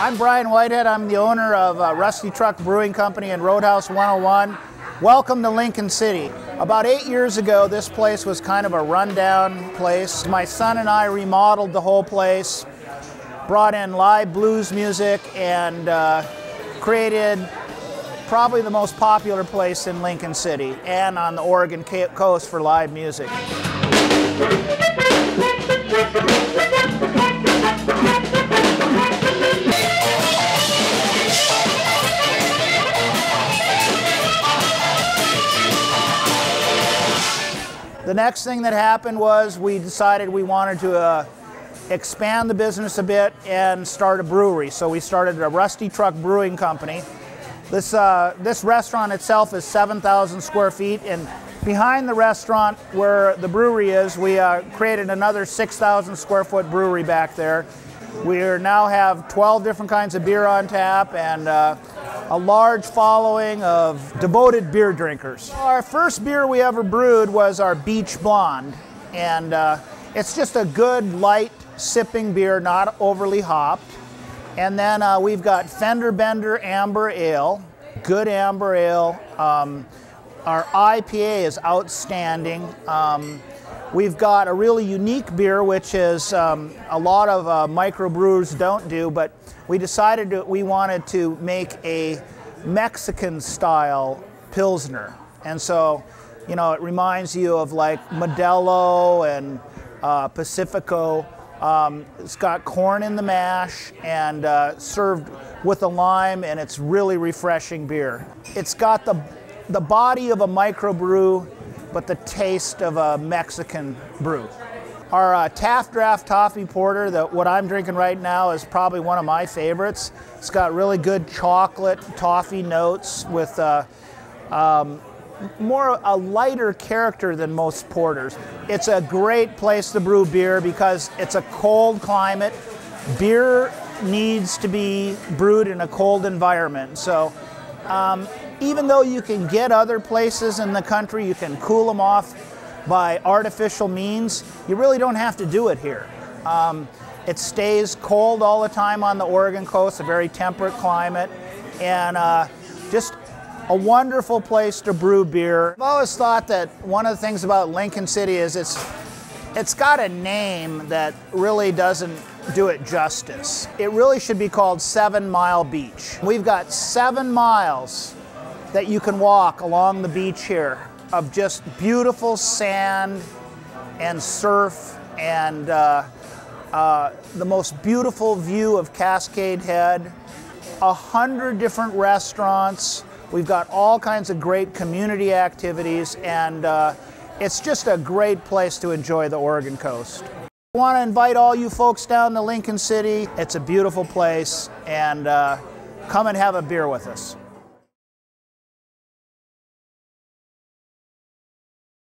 I'm Brian Whitehead. I'm the owner of Rusty Truck Brewing Company and Roadhouse 101. Welcome to Lincoln City. About 8 years ago, this place was kind of a rundown place. My son and I remodeled the whole place, brought in live blues music, and created probably the most popular place in Lincoln City and on the Oregon coast for live music. The next thing that happened was we decided we wanted to expand the business a bit and start a brewery. So we started a Rusty Truck Brewing Company. This restaurant itself is 7,000 square feet, and behind the restaurant where the brewery is, we created another 6,000 square foot brewery back there. We now have 12 different kinds of beer on tap and a large following of devoted beer drinkers. Our first beer we ever brewed was our Beach Blonde, and it's just a good light sipping beer, not overly hopped. And then we've got Fender Bender Amber Ale, good amber ale. Our IPA is outstanding. We've got a really unique beer, which is a lot of microbrews don't do, but we decided we wanted to make a Mexican-style Pilsner. And so, you know, it reminds you of like Modelo and Pacifico. It's got corn in the mash and served with a lime, and it's really refreshing beer. It's got the body of a microbrew, but the taste of a Mexican brew. Our Taft Draft Toffee Porter, what I'm drinking right now, is probably one of my favorites. It's got really good chocolate toffee notes with more a lighter character than most porters. It's a great place to brew beer because it's a cold climate. Beer needs to be brewed in a cold environment. So even though you can get other places in the country, you can cool them off by artificial means, you really don't have to do it here. It stays cold all the time on the Oregon coast, a very temperate climate, and just a wonderful place to brew beer. I've always thought that one of the things about Lincoln City is it's got a name that really doesn't do it justice. It really should be called 7 Mile Beach. We've got 7 miles that you can walk along the beach here of just beautiful sand and surf and the most beautiful view of Cascade Head, 100 different restaurants. We've got all kinds of great community activities, and it's just a great place to enjoy the Oregon coast. I want to invite all you folks down to Lincoln City. It's a beautiful place, and come and have a beer with us.